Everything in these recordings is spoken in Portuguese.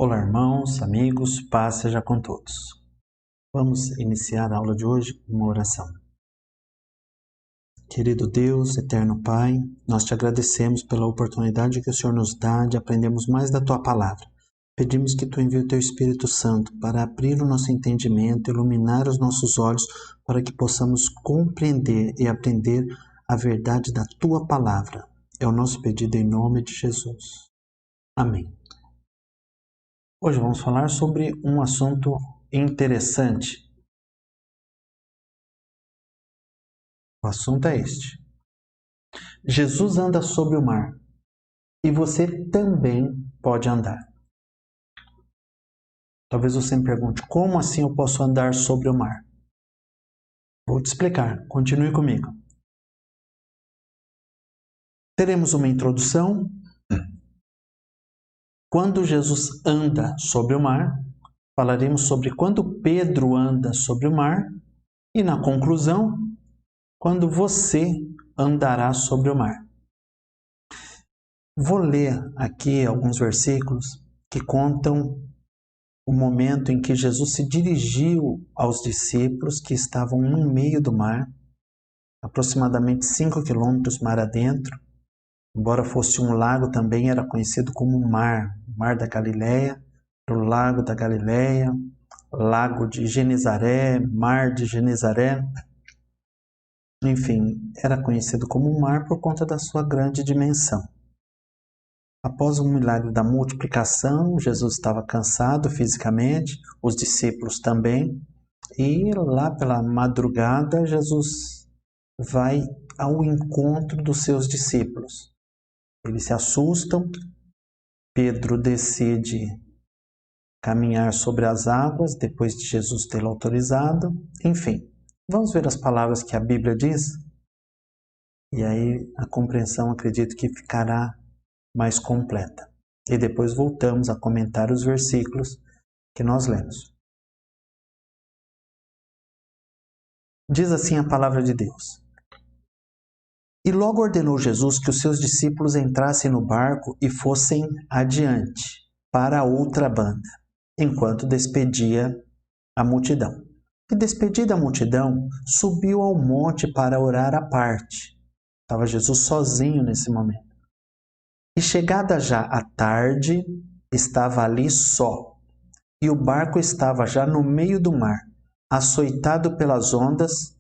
Olá, irmãos, amigos, paz seja com todos. Vamos iniciar a aula de hoje com uma oração. Querido Deus, eterno Pai, nós te agradecemos pela oportunidade que o Senhor nos dá de aprendermos mais da Tua Palavra. Pedimos que Tu envie o Teu Espírito Santo para abrir o nosso entendimento, iluminar os nossos olhos, para que possamos compreender e aprender a verdade da Tua Palavra. É o nosso pedido em nome de Jesus. Amém. Hoje vamos falar sobre um assunto interessante. O assunto é este. Jesus anda sobre o mar e você também pode andar. Talvez você me pergunte, como assim eu posso andar sobre o mar? Vou te explicar, continue comigo. Teremos uma introdução. Quando Jesus anda sobre o mar, falaremos sobre quando Pedro anda sobre o mar e, na conclusão, quando você andará sobre o mar. Vou ler aqui alguns versículos que contam o momento em que Jesus se dirigiu aos discípulos que estavam no meio do mar, aproximadamente 5 quilômetros mar adentro. Embora fosse um lago, também era conhecido como mar da Galileia, do lago da Galileia, lago de Genezaré, mar de Genezaré. Enfim, era conhecido como mar por conta da sua grande dimensão. Após o milagre da multiplicação, Jesus estava cansado fisicamente, os discípulos também, e lá pela madrugada, Jesus vai ao encontro dos seus discípulos. Eles se assustam, Pedro decide caminhar sobre as águas, depois de Jesus tê-lo autorizado. Enfim, vamos ver as palavras que a Bíblia diz? E aí a compreensão, acredito que ficará mais completa. E depois voltamos a comentar os versículos que nós lemos. Diz assim a palavra de Deus. E logo ordenou Jesus que os seus discípulos entrassem no barco e fossem adiante, para a outra banda, enquanto despedia a multidão. E despedida a multidão, subiu ao monte para orar à parte. Estava Jesus sozinho nesse momento. E chegada já a tarde, estava ali só, e o barco estava já no meio do mar, açoitado pelas ondas,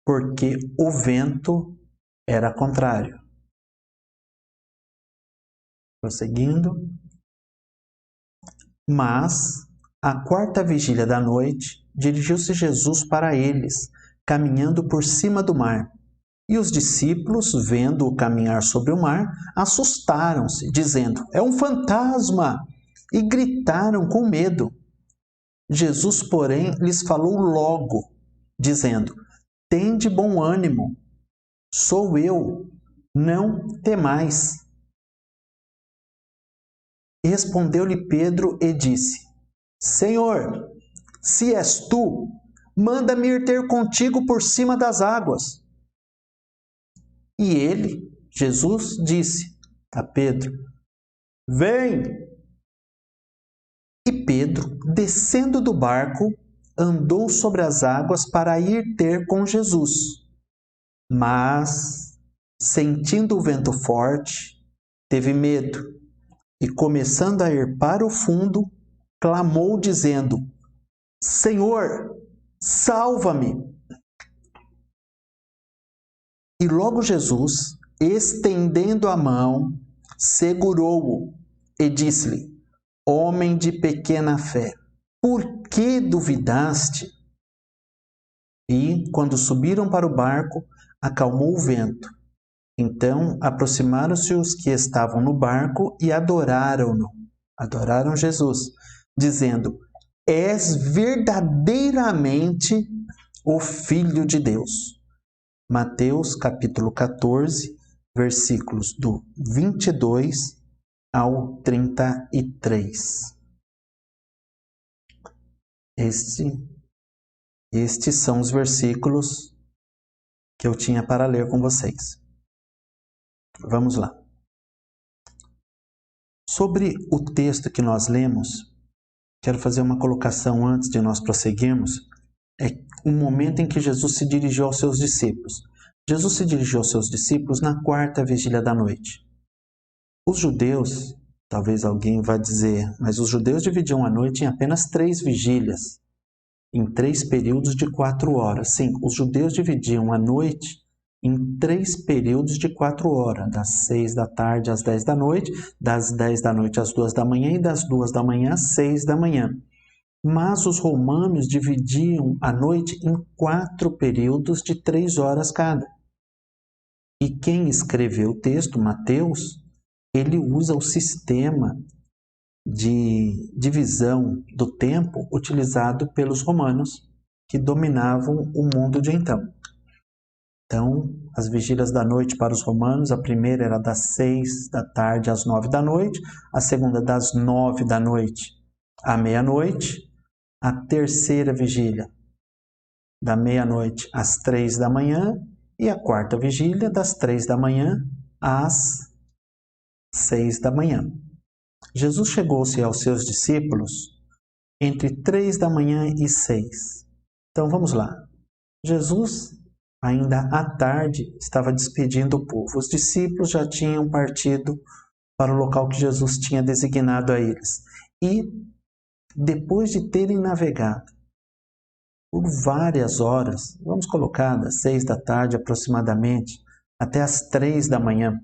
porque o vento era contrário. Prosseguindo. Mas, à quarta vigília da noite, dirigiu-se Jesus para eles, caminhando por cima do mar. E os discípulos, vendo-o caminhar sobre o mar, assustaram-se, dizendo, é um fantasma! E gritaram com medo. Jesus, porém, lhes falou logo, dizendo, tende bom ânimo, sou eu, não temais. Respondeu-lhe Pedro e disse, Senhor, se és tu, manda-me ir ter contigo por cima das águas. E ele, Jesus, disse a Pedro, vem! E Pedro, descendo do barco, andou sobre as águas para ir ter com Jesus. Mas, sentindo o vento forte, teve medo e, começando a ir para o fundo, clamou dizendo, Senhor, salva-me! E logo Jesus, estendendo a mão, segurou-o e disse-lhe, homem de pequena fé, por que duvidaste? E, quando subiram para o barco, acalmou o vento. Então aproximaram-se os que estavam no barco e adoraram-no. Adoraram Jesus, dizendo, és verdadeiramente o Filho de Deus. Mateus capítulo 14, versículos do 22 ao 33. Estes são os versículos que eu tinha para ler com vocês. Vamos lá. Sobre o texto que nós lemos, quero fazer uma colocação antes de nós prosseguirmos. É o momento em que Jesus se dirigiu aos seus discípulos. Jesus se dirigiu aos seus discípulos na 4ª vigília da noite. Os judeus, talvez alguém vá dizer, mas os judeus dividiam a noite em apenas 3 vigílias, em 3 períodos de 4 horas. Sim, os judeus dividiam a noite em 3 períodos de 4 horas, das 6 da tarde às 10 da noite, das 10 da noite às 2 da manhã e das 2 da manhã às 6 da manhã. Mas os romanos dividiam a noite em 4 períodos de 3 horas cada. E quem escreveu o texto, Mateus, ele usa o sistema de divisão do tempo utilizado pelos romanos, que dominavam o mundo de então. Então, as vigílias da noite para os romanos, a primeira era das 6 da tarde às 9 da noite, a segunda das 9 da noite à meia-noite, a terceira vigília da meia-noite às 3 da manhã e a 4ª vigília das 3 da manhã às 6 da manhã. Jesus chegou-se aos seus discípulos entre 3 da manhã e 6. Então vamos lá. Jesus, ainda à tarde, estava despedindo o povo. Os discípulos já tinham partido para o local que Jesus tinha designado a eles. E depois de terem navegado por várias horas, vamos colocar das 6 da tarde aproximadamente até as 3 da manhã,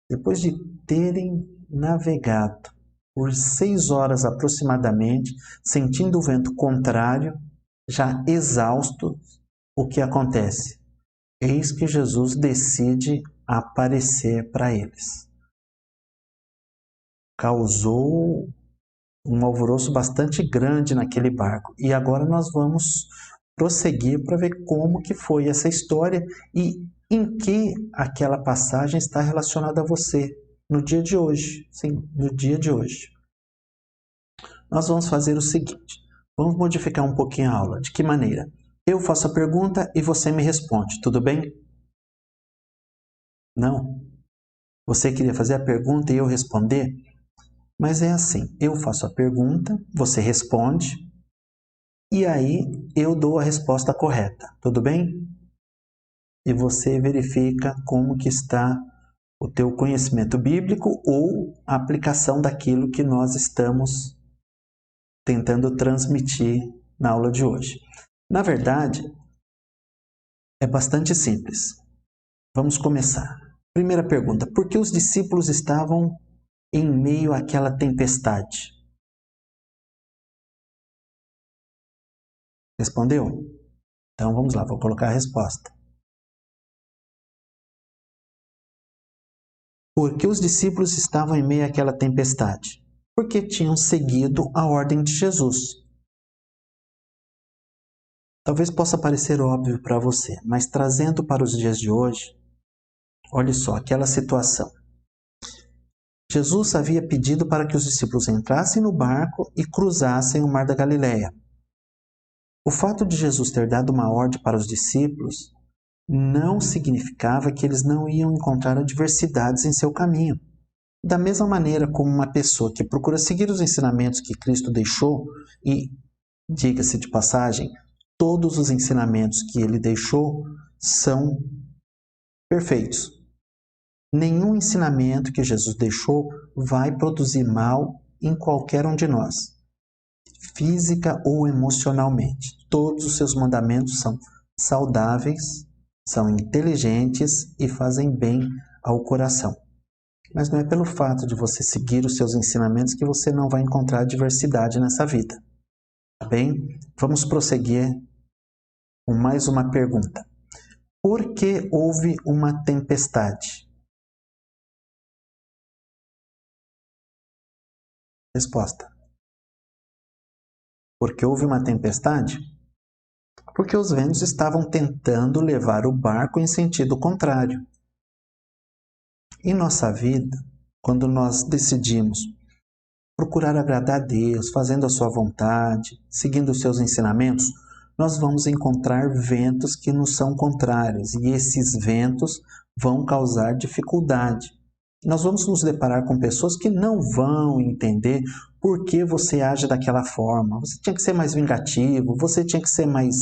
depois de terem navegado por 6 horas aproximadamente, sentindo o vento contrário, já exaustos, o que acontece? Eis que Jesus decide aparecer para eles. Causou um alvoroço bastante grande naquele barco. E agora nós vamos prosseguir para ver como que foi essa história e em que aquela passagem está relacionada a você no dia de hoje. Sim, no dia de hoje. Nós vamos fazer o seguinte, vamos modificar um pouquinho a aula. De que maneira? Eu faço a pergunta e você me responde, tudo bem? Não? Você queria fazer a pergunta e eu responder? Mas é assim, eu faço a pergunta, você responde, e aí eu dou a resposta correta, tudo bem? E você verifica como que está o teu conhecimento bíblico ou a aplicação daquilo que nós estamos tentando transmitir na aula de hoje. Na verdade, é bastante simples. Vamos começar. Primeira pergunta, por que os discípulos estavam em meio àquela tempestade? Respondeu? Então vamos lá, vou colocar a resposta. Por que os discípulos estavam em meio àquela tempestade? Porque tinham seguido a ordem de Jesus. Talvez possa parecer óbvio para você, mas trazendo para os dias de hoje, olhe só, aquela situação. Jesus havia pedido para que os discípulos entrassem no barco e cruzassem o mar da Galileia. O fato de Jesus ter dado uma ordem para os discípulos não significava que eles não iam encontrar adversidades em seu caminho. Da mesma maneira como uma pessoa que procura seguir os ensinamentos que Cristo deixou, e, diga-se de passagem, todos os ensinamentos que ele deixou são perfeitos. Nenhum ensinamento que Jesus deixou vai produzir mal em qualquer um de nós, física ou emocionalmente. Todos os seus mandamentos são saudáveis, são inteligentes e fazem bem ao coração. Mas não é pelo fato de você seguir os seus ensinamentos que você não vai encontrar adversidade nessa vida. Tá bem? Vamos prosseguir com mais uma pergunta. Por que houve uma tempestade? Resposta. Por que houve uma tempestade? Porque os ventos estavam tentando levar o barco em sentido contrário. Em nossa vida, quando nós decidimos procurar agradar a Deus, fazendo a sua vontade, seguindo os seus ensinamentos, nós vamos encontrar ventos que nos são contrários e esses ventos vão causar dificuldade. Nós vamos nos deparar com pessoas que não vão entender por que você age daquela forma. Você tinha que ser mais vingativo, você tinha que ser mais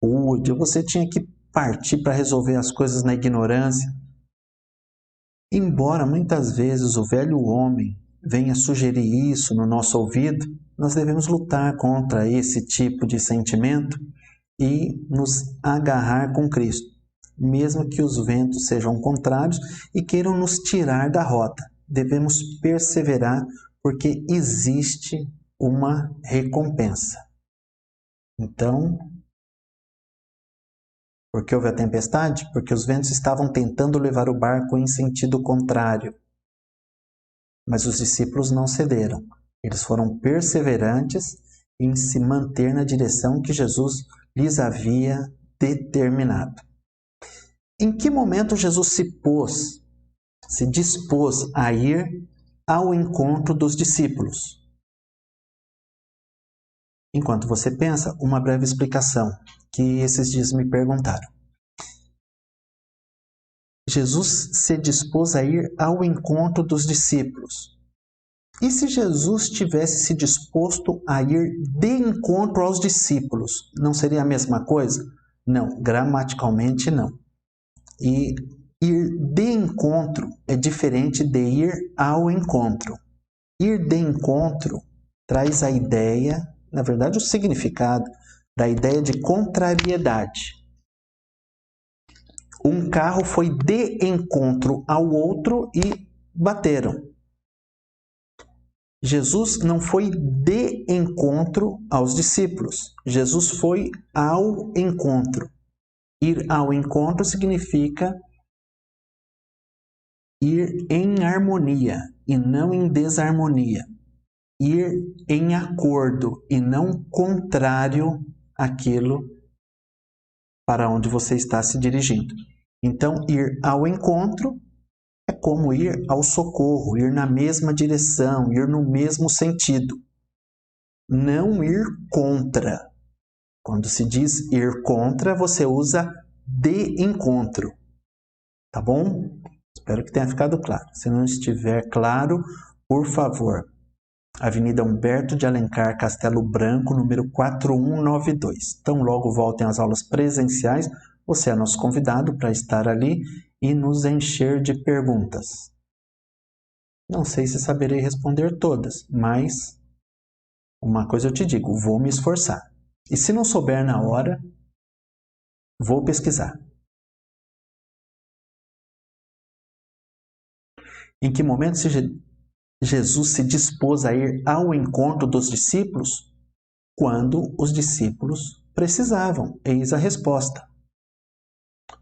rude, você tinha que partir para resolver as coisas na ignorância. Embora muitas vezes o velho homem venha sugerir isso no nosso ouvido, nós devemos lutar contra esse tipo de sentimento e nos agarrar com Cristo, mesmo que os ventos sejam contrários e queiram nos tirar da rota. Devemos perseverar porque existe uma recompensa. Então, por que houve a tempestade? Porque os ventos estavam tentando levar o barco em sentido contrário. Mas os discípulos não cederam. Eles foram perseverantes em se manter na direção que Jesus lhes havia determinado. Em que momento Jesus se dispôs a ir ao encontro dos discípulos? Enquanto você pensa, uma breve explicação que esses dias me perguntaram. Jesus se dispôs a ir ao encontro dos discípulos. E se Jesus tivesse se disposto a ir de encontro aos discípulos, não seria a mesma coisa? Não, gramaticalmente não. E ir de encontro é diferente de ir ao encontro. Ir de encontro traz a ideia, na verdade o significado, da ideia de contrariedade. Um carro foi de encontro ao outro e bateram. Jesus não foi de encontro aos discípulos. Jesus foi ao encontro. Ir ao encontro significa ir em harmonia e não em desarmonia. Ir em acordo e não contrário àquilo para onde você está se dirigindo. Então, ir ao encontro é como ir ao socorro, ir na mesma direção, ir no mesmo sentido. Não ir contra. Quando se diz ir contra, você usa de encontro. Tá bom? Espero que tenha ficado claro. Se não estiver claro, por favor, Avenida Humberto de Alencar, Castelo Branco, número 4192. Então, logo voltem às aulas presenciais. Você é nosso convidado para estar ali e nos encher de perguntas. Não sei se saberei responder todas, mas uma coisa eu te digo, vou me esforçar. E se não souber na hora, vou pesquisar. Em que momento Jesus se dispôs a ir ao encontro dos discípulos? Quando os discípulos precisavam. Eis a resposta.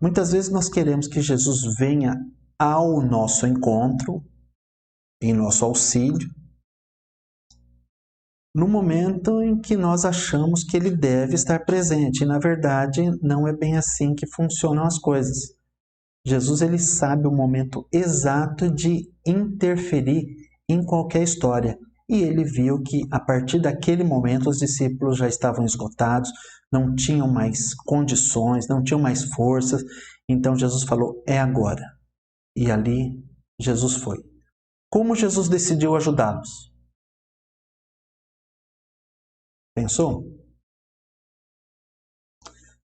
Muitas vezes nós queremos que Jesus venha ao nosso encontro, em nosso auxílio, no momento em que nós achamos que ele deve estar presente. E, na verdade, não é bem assim que funcionam as coisas. Jesus ele sabe o momento exato de interferir em qualquer história. E ele viu que, a partir daquele momento, os discípulos já estavam esgotados, não tinham mais condições, não tinham mais forças. Então, Jesus falou, é agora. E ali, Jesus foi. Como Jesus decidiu ajudá-los? Pensou?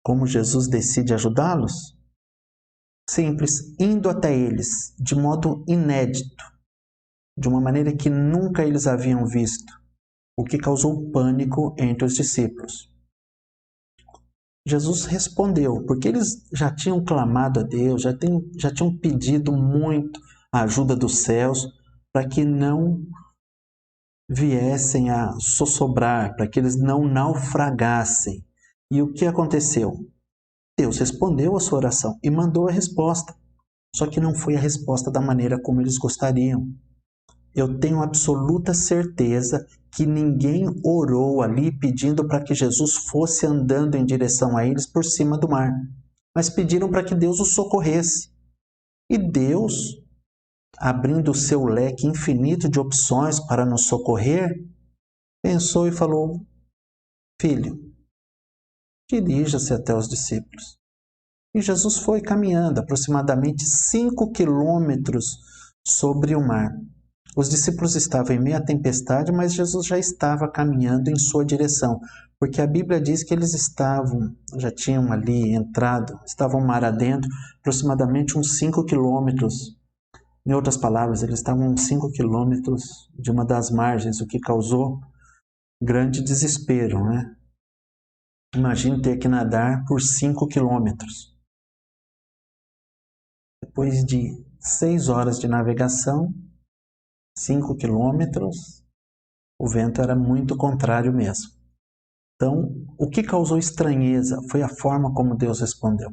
Como Jesus decide ajudá-los? Simples, indo até eles, de modo inédito, de uma maneira que nunca eles haviam visto, o que causou pânico entre os discípulos. Jesus respondeu, porque eles já tinham clamado a Deus, já tinham pedido muito a ajuda dos céus para que não viessem a sossobrar, para que eles não naufragassem. E o que aconteceu? Deus respondeu a sua oração e mandou a resposta. Só que não foi a resposta da maneira como eles gostariam. Eu tenho absoluta certeza que ninguém orou ali pedindo para que Jesus fosse andando em direção a eles por cima do mar, mas pediram para que Deus os socorresse. E Deus, abrindo o seu leque infinito de opções para nos socorrer, pensou e falou, filho, dirija-se até os discípulos. E Jesus foi caminhando aproximadamente 5 quilômetros sobre o mar. Os discípulos estavam em meio à tempestade, mas Jesus já estava caminhando em sua direção, porque a Bíblia diz que eles já tinham ali entrado, estavam mar adentro, aproximadamente uns 5 quilômetros. Em outras palavras, eles estavam uns 5 quilômetros de uma das margens, o que causou grande desespero, né? Imagine ter que nadar por 5 quilômetros. Depois de 6 horas de navegação, 5 quilômetros, o vento era muito contrário mesmo. Então, o que causou estranheza foi a forma como Deus respondeu.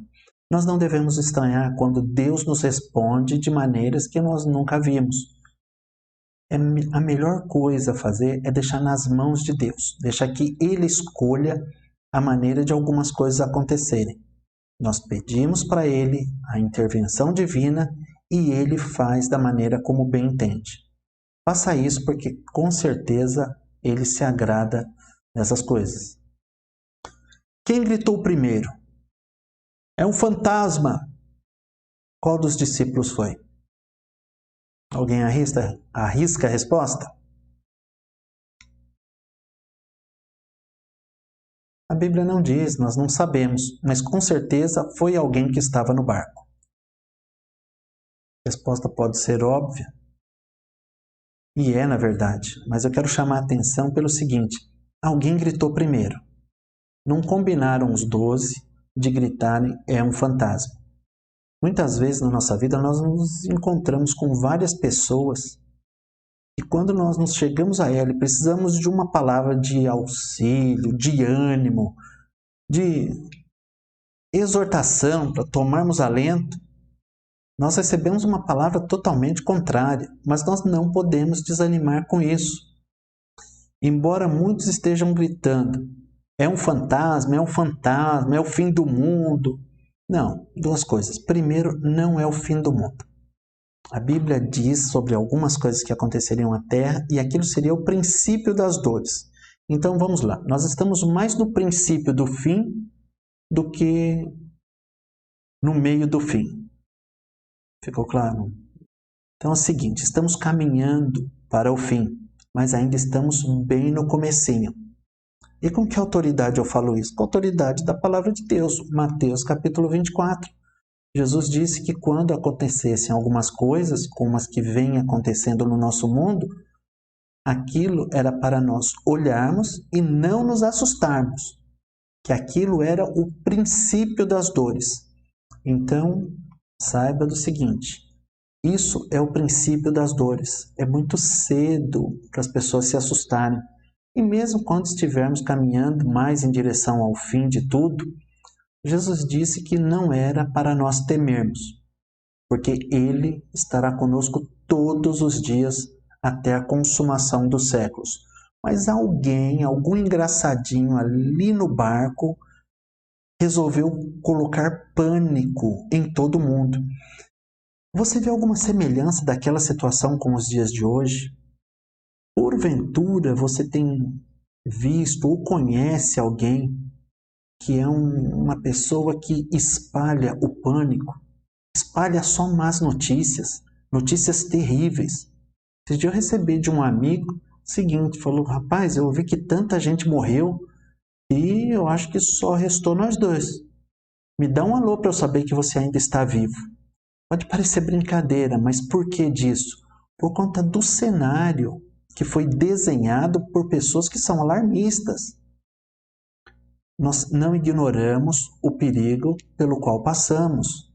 Nós não devemos estranhar quando Deus nos responde de maneiras que nós nunca vimos. A melhor coisa a fazer é deixar nas mãos de Deus, deixar que Ele escolha a maneira de algumas coisas acontecerem. Nós pedimos para Ele a intervenção divina e Ele faz da maneira como bem entende. Faça isso porque com certeza Ele se agrada dessas coisas. Quem gritou primeiro? É um fantasma! Qual dos discípulos foi? Alguém arrisca a resposta? A Bíblia não diz, nós não sabemos, mas com certeza foi alguém que estava no barco. A resposta pode ser óbvia, e é na verdade, mas eu quero chamar a atenção pelo seguinte: alguém gritou primeiro. Não combinaram os 12 de gritarem é um fantasma. Muitas vezes na nossa vida nós nos encontramos com várias pessoas e quando nós nos chegamos a ela e precisamos de uma palavra de auxílio, de ânimo, de exortação para tomarmos alento, nós recebemos uma palavra totalmente contrária, mas nós não podemos desanimar com isso. Embora muitos estejam gritando, é um fantasma, é o fim do mundo. Não, duas coisas. Primeiro, não é o fim do mundo. A Bíblia diz sobre algumas coisas que aconteceriam na Terra e aquilo seria o princípio das dores. Então vamos lá, nós estamos mais no princípio do fim do que no meio do fim. Ficou claro? Então é o seguinte, estamos caminhando para o fim, mas ainda estamos bem no comecinho. E com que autoridade eu falo isso? Com a autoridade da palavra de Deus, Mateus capítulo 24. Jesus disse que quando acontecessem algumas coisas, como as que vêm acontecendo no nosso mundo, aquilo era para nós olharmos e não nos assustarmos, que aquilo era o princípio das dores. Então, saiba do seguinte, isso é o princípio das dores. É muito cedo para as pessoas se assustarem. E mesmo quando estivermos caminhando mais em direção ao fim de tudo, Jesus disse que não era para nós temermos, porque Ele estará conosco todos os dias até a consumação dos séculos. Mas algum engraçadinho ali no barco, resolveu colocar pânico em todo mundo. Você vê alguma semelhança daquela situação com os dias de hoje? Porventura você tem visto ou conhece alguém que é uma pessoa que espalha o pânico, espalha só más notícias, notícias terríveis. Esse dia eu recebi de um amigo o seguinte, falou, rapaz, eu ouvi que tanta gente morreu e eu acho que só restou nós dois. Me dá um alô para eu saber que você ainda está vivo. Pode parecer brincadeira, mas por que disso? Por conta do cenário que foi desenhado por pessoas que são alarmistas. Nós não ignoramos o perigo pelo qual passamos.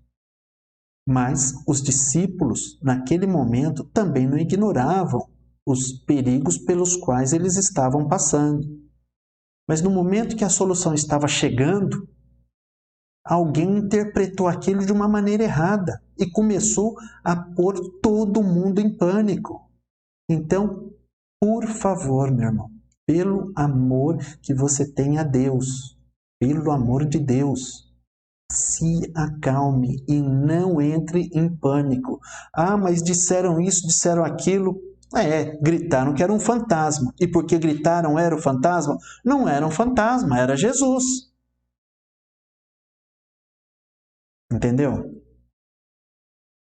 Mas os discípulos, naquele momento, também não ignoravam os perigos pelos quais eles estavam passando. Mas no momento que a solução estava chegando, alguém interpretou aquilo de uma maneira errada e começou a pôr todo mundo em pânico. Então, por favor, meu irmão, pelo amor que você tem a Deus, pelo amor de Deus, se acalme e não entre em pânico. Ah, mas disseram isso, disseram aquilo. Gritaram que era um fantasma. E porque gritaram era o fantasma? Não era um fantasma, era Jesus. Entendeu?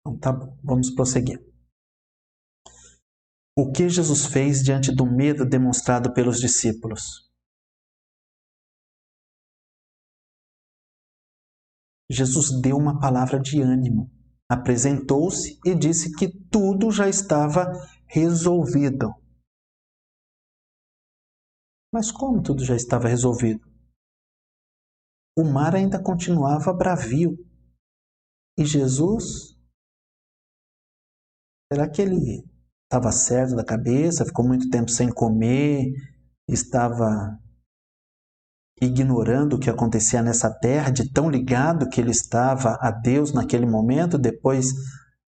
Então tá bom, vamos prosseguir. O que Jesus fez diante do medo demonstrado pelos discípulos? Jesus deu uma palavra de ânimo, apresentou-se e disse que tudo já estava resolvido. Mas como tudo já estava resolvido? O mar ainda continuava bravio. E Jesus, será que ele estava certo da cabeça, ficou muito tempo sem comer, estava ignorando o que acontecia nessa terra, de tão ligado que ele estava a Deus naquele momento, depois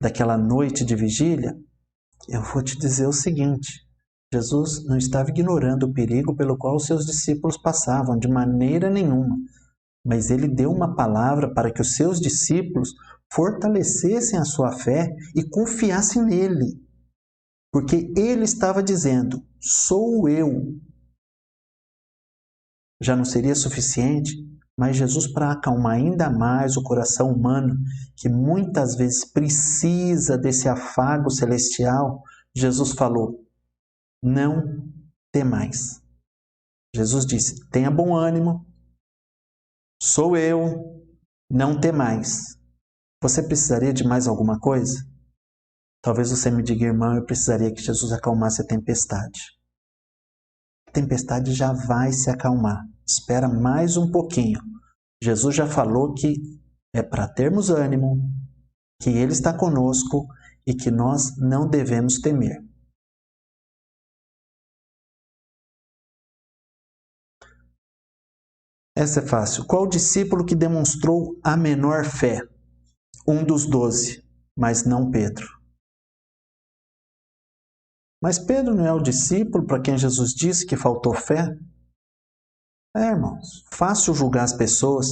daquela noite de vigília? Eu vou te dizer o seguinte: Jesus não estava ignorando o perigo pelo qual os seus discípulos passavam, de maneira nenhuma. Mas ele deu uma palavra para que os seus discípulos fortalecessem a sua fé e confiassem nele. Porque ele estava dizendo: sou eu. Já não seria suficiente, mas Jesus, para acalmar ainda mais o coração humano, que muitas vezes precisa desse afago celestial, Jesus falou: não temais. Jesus disse: tenha bom ânimo, sou eu, não temais. Você precisaria de mais alguma coisa? Talvez você me diga: irmão, eu precisaria que Jesus acalmasse a tempestade. A tempestade já vai se acalmar. Espera mais um pouquinho. Jesus já falou que é para termos ânimo, que Ele está conosco e que nós não devemos temer. Essa é fácil. Qual o discípulo que demonstrou a menor fé? Um dos 12, mas não Pedro. Mas Pedro não é o discípulo para quem Jesus disse que faltou fé? Irmãos, fácil julgar as pessoas,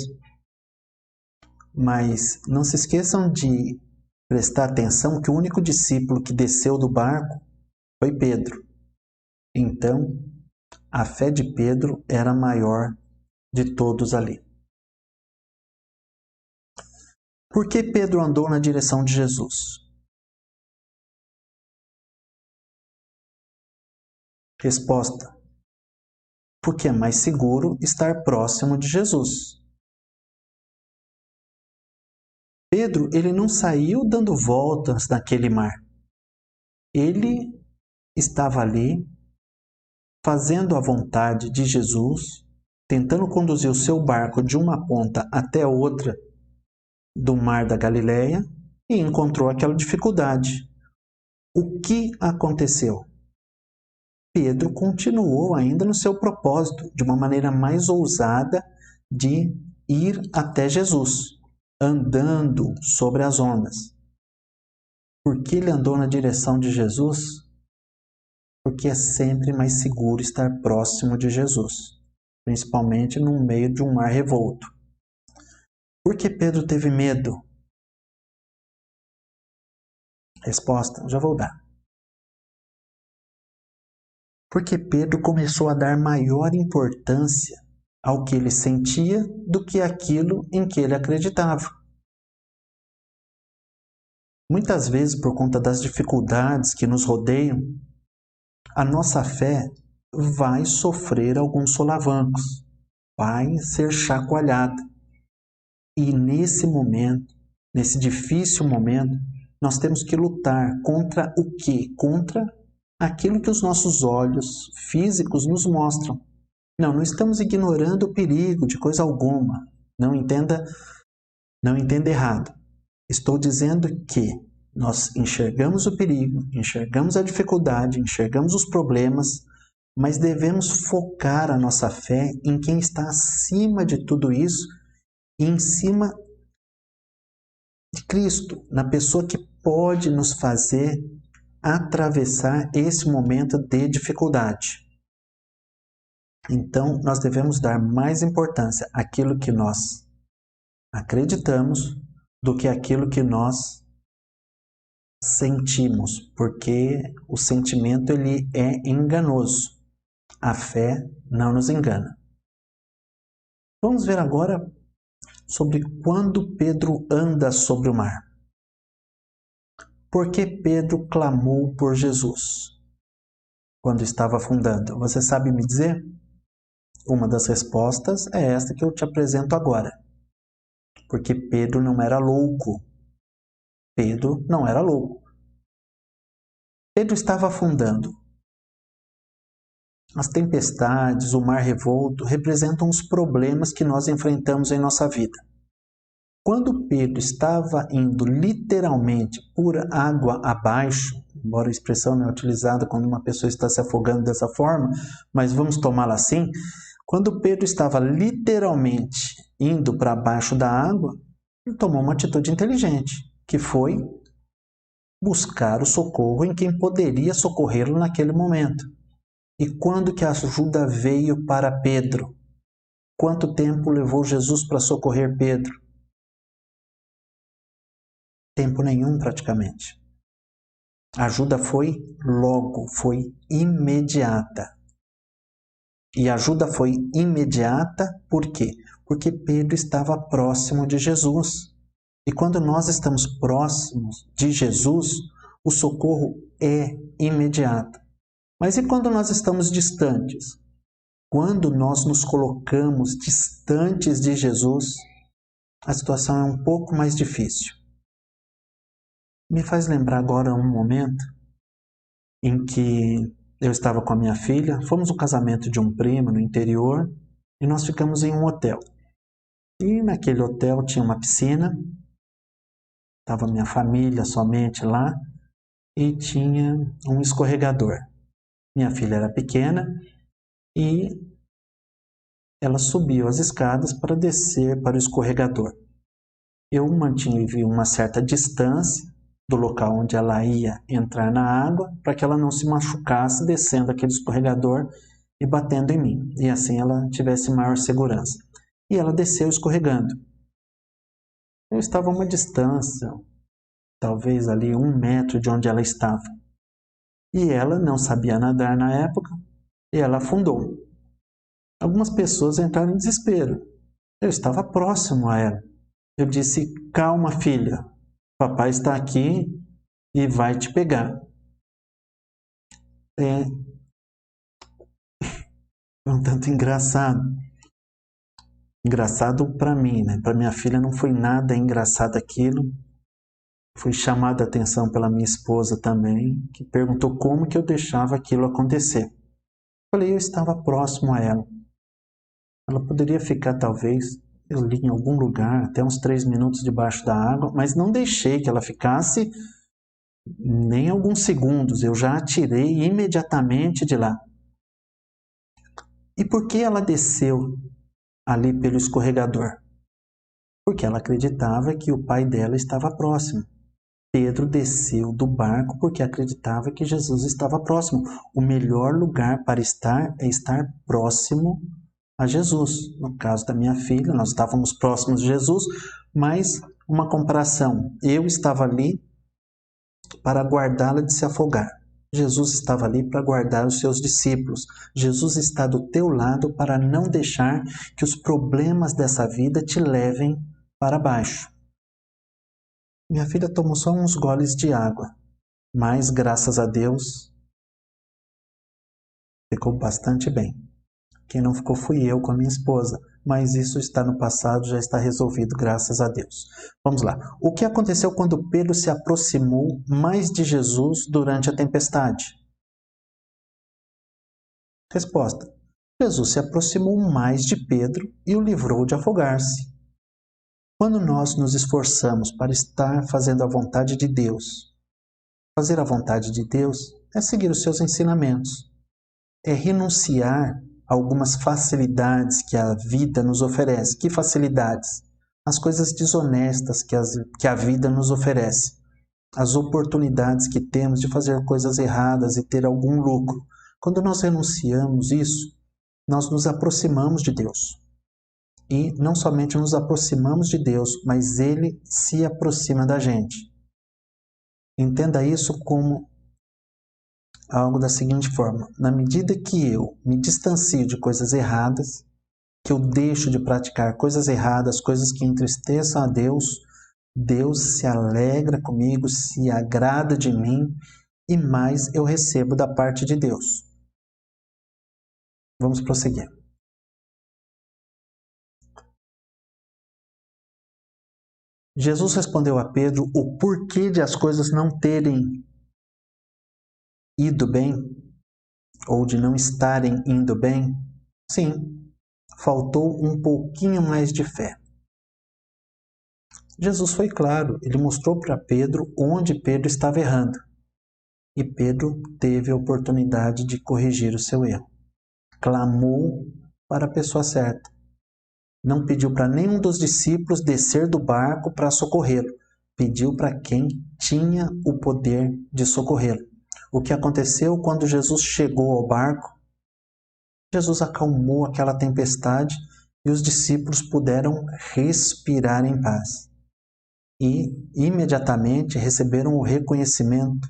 mas não se esqueçam de prestar atenção que o único discípulo que desceu do barco foi Pedro. Então, a fé de Pedro era a maior de todos ali. Por que Pedro andou na direção de Jesus? Resposta: porque é mais seguro estar próximo de Jesus. Pedro, ele não saiu dando voltas naquele mar. Ele estava ali fazendo a vontade de Jesus, tentando conduzir o seu barco de uma ponta até outra do mar da Galileia e encontrou aquela dificuldade. O que aconteceu? Pedro continuou ainda no seu propósito, de uma maneira mais ousada de ir até Jesus, andando sobre as ondas. Por que ele andou na direção de Jesus? Porque é sempre mais seguro estar próximo de Jesus, principalmente no meio de um mar revolto. Por que Pedro teve medo? Resposta: já vou dar. Porque Pedro começou a dar maior importância ao que ele sentia do que aquilo em que ele acreditava. Muitas vezes, por conta das dificuldades que nos rodeiam, a nossa fé vai sofrer alguns solavancos, vai ser chacoalhada. E nesse momento, nesse difícil momento, nós temos que lutar contra o quê? Contra aquilo que os nossos olhos físicos nos mostram. Não estamos ignorando o perigo de coisa alguma. Não entenda errado. Estou dizendo que nós enxergamos o perigo, enxergamos a dificuldade, enxergamos os problemas, mas devemos focar a nossa fé em quem está acima de tudo isso e em cima de Cristo, na pessoa que pode nos fazer atravessar esse momento de dificuldade. Então, nós devemos dar mais importância àquilo que nós acreditamos do que àquilo que nós sentimos, porque o sentimento ele é enganoso. A fé não nos engana. Vamos ver agora sobre quando Pedro anda sobre o mar. Por que Pedro clamou por Jesus? quando estava afundando? Você sabe me dizer? Uma das respostas é esta que eu te apresento agora. Porque Pedro não era louco. Pedro não era louco. Pedro estava afundando. As tempestades, o mar revolto, representam os problemas que nós enfrentamos em nossa vida. Quando Pedro estava indo literalmente por água abaixo, embora a expressão não é utilizada quando uma pessoa está se afogando dessa forma, mas vamos tomá-la assim, quando Pedro estava literalmente indo para baixo da água, ele tomou uma atitude inteligente, que foi buscar o socorro em quem poderia socorrê-lo naquele momento. E quando que a ajuda veio para Pedro? Quanto tempo levou Jesus para socorrer Pedro? Tempo nenhum, praticamente. A ajuda foi logo, foi imediata. E a ajuda foi imediata por quê? Porque Pedro estava próximo de Jesus. E quando nós estamos próximos de Jesus, o socorro é imediato. Mas e quando nós estamos distantes? Quando nós nos colocamos distantes de Jesus, a situação é um pouco mais difícil. Me faz lembrar agora um momento em que eu estava com a minha filha, fomos no casamento de um primo no interior e nós ficamos em um hotel. E naquele hotel tinha uma piscina, estava minha família somente lá e tinha um escorregador. Minha filha era pequena e ela subiu as escadas para descer para o escorregador. Eu mantive uma certa distância do local onde ela ia entrar na água para que ela não se machucasse descendo aquele escorregador e batendo em mim. E assim ela tivesse maior segurança. E ela desceu escorregando. Eu estava a uma distância, talvez ali 1 metro de onde ela estava. E ela não sabia nadar na época e ela afundou. Algumas pessoas entraram em desespero. Eu estava próximo a ela. Eu disse, calma filha, papai está aqui e vai te pegar. É um tanto engraçado. Engraçado para mim, né? Para minha filha não foi nada engraçado aquilo. Fui chamado a atenção pela minha esposa também, que perguntou como que eu deixava aquilo acontecer. Falei, eu estava próximo a ela. Ela poderia ficar talvez, eu li em algum lugar, até uns 3 minutos debaixo da água, mas não deixei que ela ficasse nem alguns segundos, eu já a tirei imediatamente de lá. E por que ela desceu ali pelo escorregador? Porque ela acreditava que o pai dela estava próximo. Pedro desceu do barco porque acreditava que Jesus estava próximo. O melhor lugar para estar é estar próximo a Jesus. No caso da minha filha, nós estávamos próximos de Jesus, mas uma comparação. Eu estava ali para guardá-la de se afogar. Jesus estava ali para guardar os seus discípulos. Jesus está do teu lado para não deixar que os problemas dessa vida te levem para baixo. Minha filha tomou só uns goles de água, mas graças a Deus ficou bastante bem. Quem não ficou fui eu com a minha esposa, mas isso está no passado, já está resolvido, graças a Deus. Vamos lá. O que aconteceu quando Pedro se aproximou mais de Jesus durante a tempestade? Resposta. Jesus se aproximou mais de Pedro e o livrou de afogar-se. Quando nós nos esforçamos para estar fazendo a vontade de Deus, fazer a vontade de Deus é seguir os seus ensinamentos, é renunciar a algumas facilidades que a vida nos oferece. Que facilidades? As coisas desonestas que a vida nos oferece, as oportunidades que temos de fazer coisas erradas e ter algum lucro. Quando nós renunciamos isso, nós nos aproximamos de Deus. E não somente nos aproximamos de Deus, mas Ele se aproxima da gente. Entenda isso como algo da seguinte forma: na medida que eu me distancio de coisas erradas, que eu deixo de praticar coisas erradas, coisas que entristeçam a Deus, Deus se alegra comigo, se agrada de mim e mais eu recebo da parte de Deus. Vamos prosseguir. Jesus respondeu a Pedro o porquê de as coisas não terem ido bem, ou de não estarem indo bem. Sim, faltou um pouquinho mais de fé. Jesus foi claro, ele mostrou para Pedro onde Pedro estava errando. E Pedro teve a oportunidade de corrigir o seu erro. Clamou para a pessoa certa. Não pediu para nenhum dos discípulos descer do barco para socorrê-lo. Pediu para quem tinha o poder de socorrê-lo. O que aconteceu quando Jesus chegou ao barco? Jesus acalmou aquela tempestade e os discípulos puderam respirar em paz. E imediatamente receberam o reconhecimento,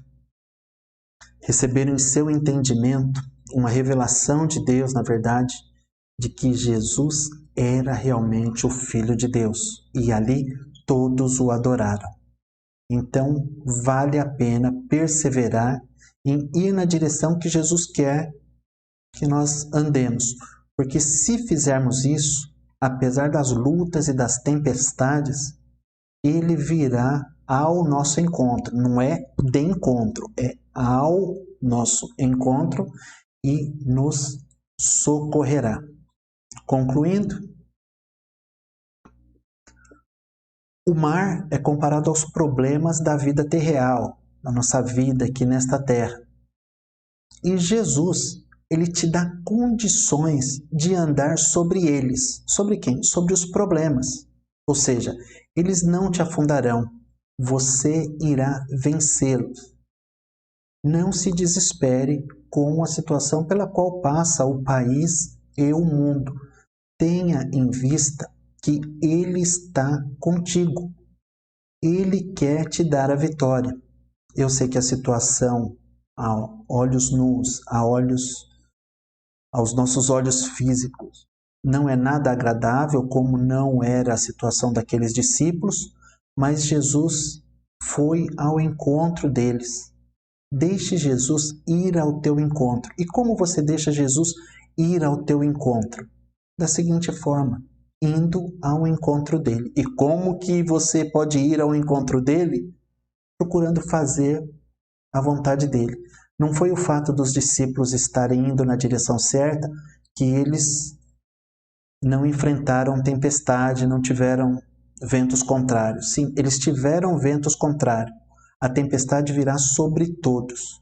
receberam em seu entendimento uma revelação de Deus, na verdade, de que Jesus era realmente o Filho de Deus. E ali todos o adoraram. Então, vale a pena perseverar em ir na direção que Jesus quer que nós andemos. Porque se fizermos isso, apesar das lutas e das tempestades, ele virá ao nosso encontro. Não é de encontro, é ao nosso encontro e nos socorrerá. Concluindo, o mar é comparado aos problemas da vida terrenal, da nossa vida aqui nesta terra. E Jesus, ele te dá condições de andar sobre eles. Sobre quem? Sobre os problemas. Ou seja, eles não te afundarão, você irá vencê-los. Não se desespere com a situação pela qual passa o país e o mundo. Tenha em vista que Ele está contigo. Ele quer te dar a vitória. Eu sei que a situação, a olhos nus, aos nossos olhos físicos, não é nada agradável, como não era a situação daqueles discípulos, mas Jesus foi ao encontro deles. Deixe Jesus ir ao teu encontro. E como você deixa Jesus ir ao teu encontro? Da seguinte forma, indo ao encontro dele. E como que você pode ir ao encontro dele? Procurando fazer a vontade dele. Não foi o fato dos discípulos estarem indo na direção certa que eles não enfrentaram tempestade, não tiveram ventos contrários. Sim, eles tiveram ventos contrários. A tempestade virá sobre todos,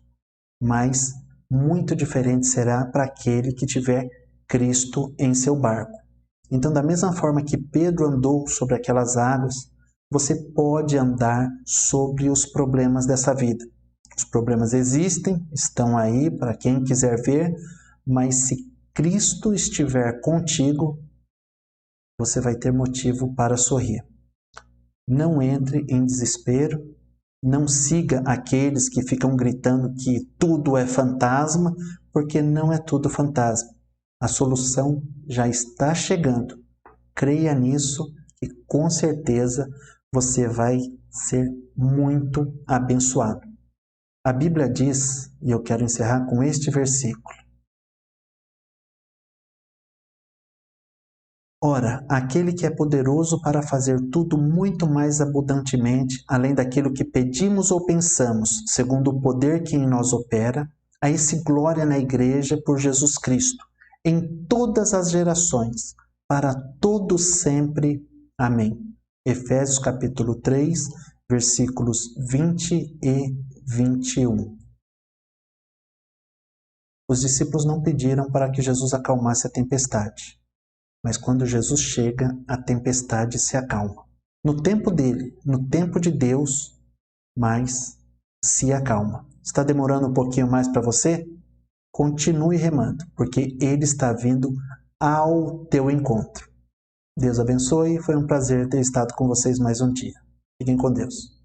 mas muito diferente será para aquele que tiver Cristo em seu barco. Então, da mesma forma que Pedro andou sobre aquelas águas, você pode andar sobre os problemas dessa vida. Os problemas existem, estão aí para quem quiser ver, mas se Cristo estiver contigo, você vai ter motivo para sorrir. Não entre em desespero, não siga aqueles que ficam gritando que tudo é fantasma, porque não é tudo fantasma. A solução já está chegando. Creia nisso e com certeza você vai ser muito abençoado. A Bíblia diz, e eu quero encerrar com este versículo: Ora, aquele que é poderoso para fazer tudo muito mais abundantemente, além daquilo que pedimos ou pensamos, segundo o poder que em nós opera, a esse glória na Igreja por Jesus Cristo, em todas as gerações, para todos sempre. Amém. Efésios capítulo 3, versículos 20 e 21. Os discípulos não pediram para que Jesus acalmasse a tempestade, mas quando Jesus chega, a tempestade se acalma. No tempo dele, no tempo de Deus, mas se acalma. Está demorando um pouquinho mais para você? Continue remando, porque ele está vindo ao teu encontro. Deus abençoe, foi um prazer ter estado com vocês mais um dia. Fiquem com Deus.